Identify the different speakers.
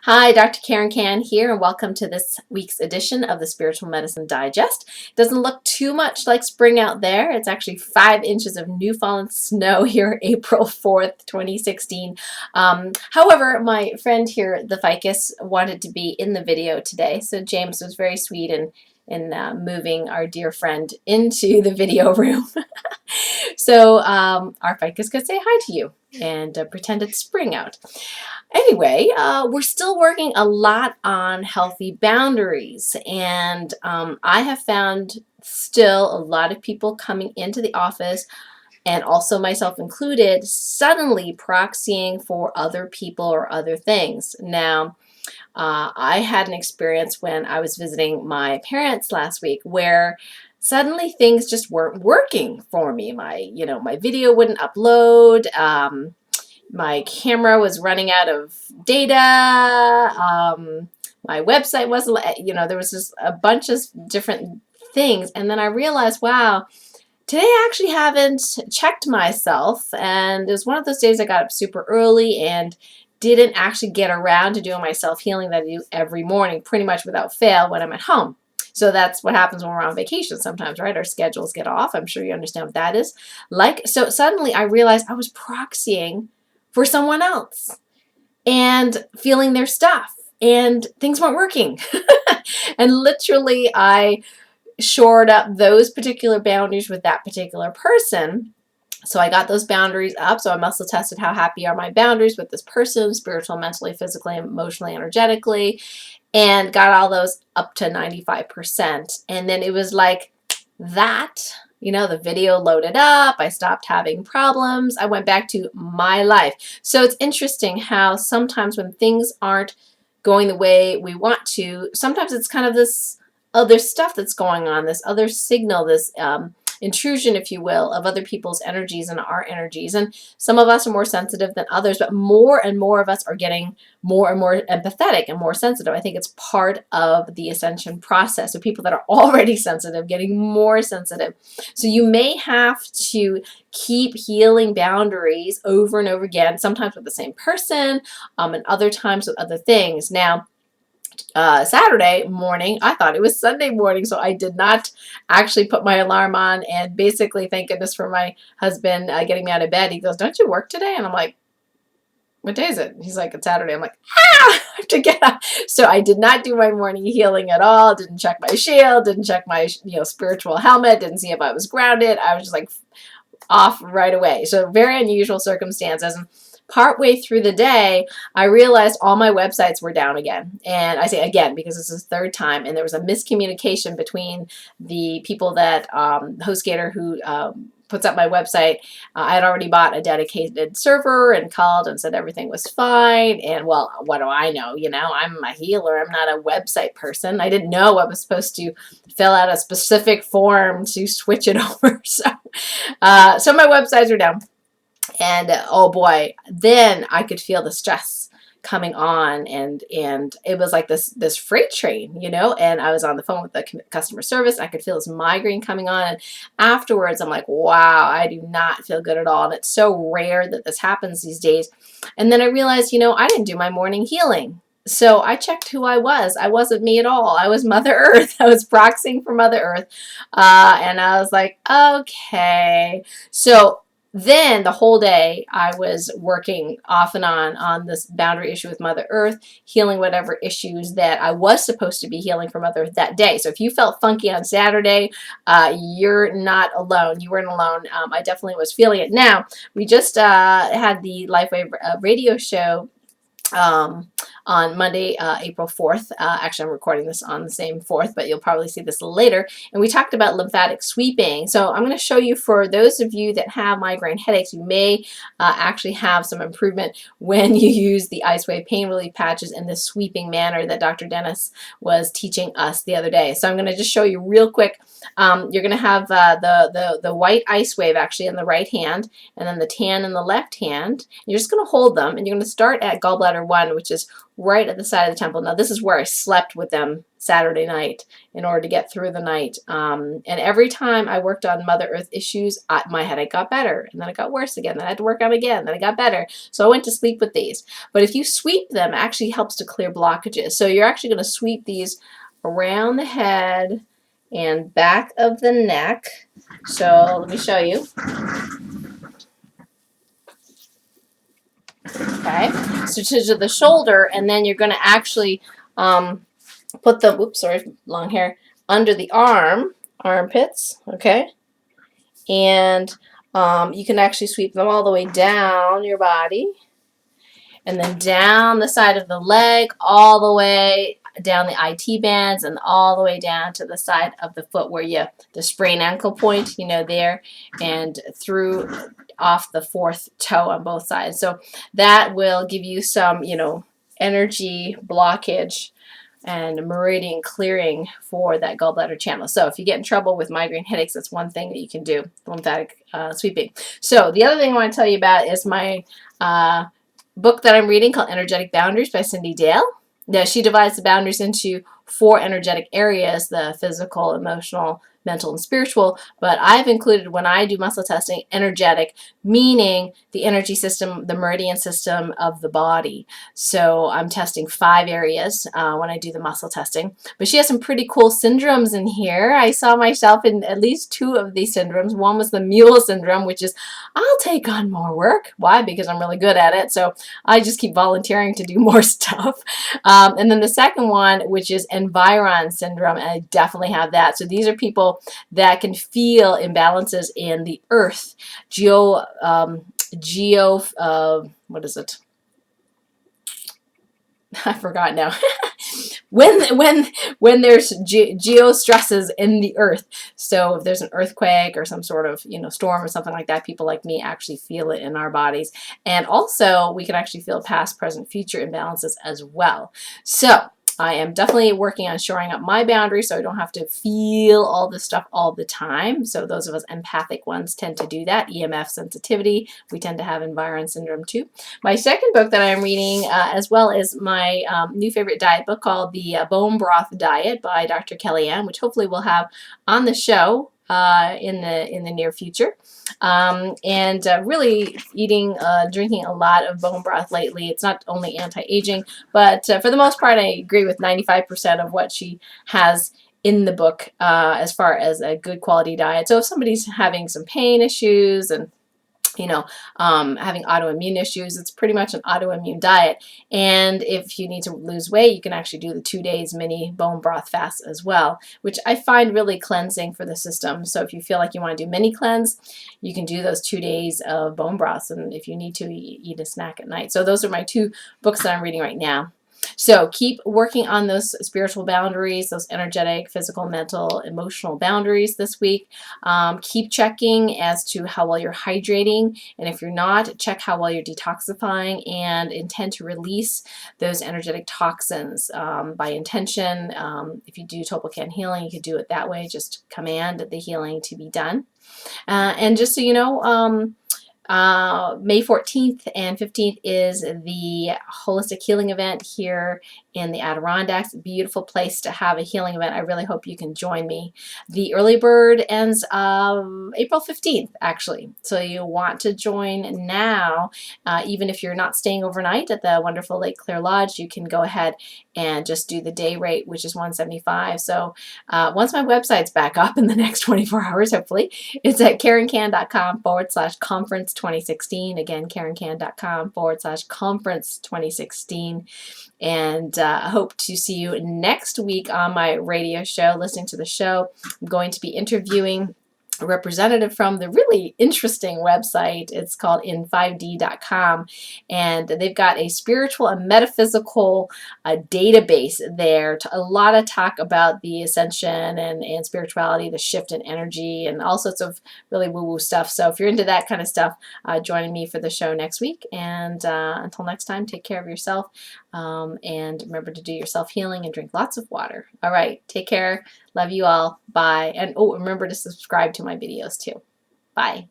Speaker 1: Hi, Dr. Karen Can here, and welcome to this week's edition of the Spiritual Medicine Digest. Doesn't look too much like spring out there. It's actually 5 inches of new fallen snow here, April 4th, 2016. However, my friend here, the ficus, wanted to be in the video today, so James was very sweet in moving our dear friend into the video room. So our ficus could say hi to you and pretend it's spring out. Anyway, we're still working a lot on healthy boundaries, and I have found still a lot of people coming into the office, and also myself included, suddenly proxying for other people or other things. Now, I had an experience when I was visiting my parents last week where suddenly things just weren't working for me. My video wouldn't upload. My camera was running out of data. My website wasn't, there was just a bunch of different things. And then I realized, wow, today I actually haven't checked myself. And it was one of those days I got up super early and didn't actually get around to doing my self-healing that I do every morning, pretty much without fail when I'm at home. So that's what happens when we're on vacation sometimes, right? Our schedules get off. I'm sure you understand what that is like. So suddenly I realized I was proxying for someone else and feeling their stuff, and things weren't working. And literally I shored up those particular boundaries with that particular person. So I got those boundaries up. So I muscle tested how happy are my boundaries with this person, spiritual, mentally, physically, emotionally, energetically, and got all those up to 95%. And then it was like that. The video loaded up, I stopped having problems, I went back to my life. So it's interesting how sometimes when things aren't going the way we want to, sometimes it's kind of this other stuff that's going on, this other signal, this intrusion, if you will, of other people's energies and our energies. And some of us are more sensitive than others, but more and more of us are getting more and more empathetic and more sensitive. I think it's part of the ascension process. So people that are already sensitive getting more sensitive. So you may have to keep healing boundaries over and over again, sometimes with the same person, and other times with other things. Now, Saturday morning, I thought it was Sunday morning, so I did not actually put my alarm on, and basically, thank goodness for my husband getting me out of bed. He goes, "Don't you work today?" And I'm like, "What day is it?" He's like, "It's Saturday." I'm like, I have to get up. So I did not do my morning healing at all, didn't check my shield, didn't check my spiritual helmet, didn't see if I was grounded. I was just like off right away. So very unusual circumstances. And partway through the day, I realized all my websites were down again. And I say again because this is the third time, and there was a miscommunication between the people that HostGator who puts up my website. I had already bought a dedicated server and called and said everything was fine. And well, what do I know? I'm a healer. I'm not a website person. I didn't know I was supposed to fill out a specific form to switch it over. So my websites were down. And oh boy, then I could feel the stress coming on, and it was like this freight train, and I was on the phone with the customer service, and I could feel this migraine coming on, and afterwards I'm like, wow, I do not feel good at all. And it's so rare that this happens these days. And then I realized, I didn't do my morning healing. So I checked who I was. I wasn't me at all. I was Mother Earth. I was proxying for Mother Earth. And I was like, okay. So then the whole day I was working off and on this boundary issue with Mother Earth, healing whatever issues that I was supposed to be healing for Mother Earth that day. So if you felt funky on Saturday, you're not alone. You weren't alone. I definitely was feeling it. Now, we just had the LifeWave radio show on Monday, April 4th. Actually, I'm recording this on the same 4th, but you'll probably see this later. And we talked about lymphatic sweeping. So I'm going to show you, for those of you that have migraine headaches, you may actually have some improvement when you use the Ice Wave pain relief patches in this sweeping manner that Dr. Dennis was teaching us the other day. So I'm going to just show you real quick. You're going to have the white Ice Wave actually in the right hand, and then the tan in the left hand. You're just going to hold them, and you're going to start at gallbladder 1, which is right at the side of the temple. Now this is where I slept with them Saturday night in order to get through the night. And every time I worked on Mother Earth issues, my headache got better, and then it got worse again. Then I had to work on it again, then it got better. So I went to sleep with these. But if you sweep them, it actually helps to clear blockages. So you're actually going to sweep these around the head and back of the neck. So let me show you. Okay, so to the shoulder, and then you're going to actually put them, oops, sorry, long hair, under the armpits, okay? And you can actually sweep them all the way down your body, and then down the side of the leg, all the way down the IT bands, and all the way down to the side of the foot where the sprained ankle point, there, and through off the fourth toe on both sides. So that will give you some, energy blockage and meridian clearing for that gallbladder channel. So if you get in trouble with migraine headaches, that's one thing that you can do, lymphatic sweeping. So the other thing I want to tell you about is my book that I'm reading called Energetic Boundaries by Cindy Dale. Now, she divides the boundaries into 4 energetic areas: the physical, emotional, mental, and spiritual. But I've included, when I do muscle testing, energetic, meaning the energy system, the meridian system of the body. So I'm testing 5 areas when I do the muscle testing. But she has some pretty cool syndromes in here. I saw myself in at least 2 of these syndromes. One was the mule syndrome, which is, I'll take on more work. Why? Because I'm really good at it. So I just keep volunteering to do more stuff. And then the second one, which is Environ-Syndrome, and I definitely have that. So these are people that can feel imbalances in the earth. What is it? I forgot now. when there's geo stresses in the earth. So if there's an earthquake or some sort of storm or something like that, people like me actually feel it in our bodies. And also we can actually feel past, present, future imbalances as well. So I am definitely working on shoring up my boundaries so I don't have to feel all this stuff all the time. So those of us empathic ones tend to do that. EMF sensitivity, we tend to have Environ-Syndrome too. My second book that I'm reading, as well as my new favorite diet book called The Bone Broth Diet by Dr. Kellyanne, which hopefully we'll have on the show in the near future. And really drinking a lot of bone broth lately. It's not only anti-aging, but for the most part, I agree with 95% of what she has in the book as far as a good quality diet. So if somebody's having some pain issues and having autoimmune issues, it's pretty much an autoimmune diet. And if you need to lose weight, you can actually do the 2 days mini bone broth fast as well, which I find really cleansing for the system. So if you feel like you want to do mini cleanse, you can do those 2 days of bone broths, and if you need to, eat a snack at night. So those are my 2 books that I'm reading right now. So keep working on those spiritual boundaries, those energetic, physical, mental, emotional boundaries this week. Keep checking as to how well you're hydrating, and if you're not, check how well you're detoxifying, and intend to release those energetic toxins by intention. If you do Topocan healing, you could do it that way. Just command the healing to be done. And just so you know, May 14th and 15th is the Holistic Healing event here in the Adirondacks. Beautiful place to have a healing event. I really hope you can join me. The early bird ends April 15th, actually. So you want to join now. Even if you're not staying overnight at the wonderful Lake Claire Lodge, you can go ahead and just do the day rate, which is $175. So once my website's back up in the next 24 hours, hopefully, it's at KarenCan.com/conference 2016. Again, KarenCan.com/conference 2016. And I hope to see you next week on my radio show, listening to the show. I'm going to be interviewing a representative from the really interesting website. It's called in5d.com, and they've got a spiritual and metaphysical database there. A lot of talk about the ascension and spirituality, the shift in energy, and all sorts of really woo-woo stuff. So if you're into that kind of stuff, join me for the show next week. And until next time, take care of yourself, and remember to do your self-healing and drink lots of water. All right, take care. Love you all. Bye. And remember to subscribe to my videos too. Bye.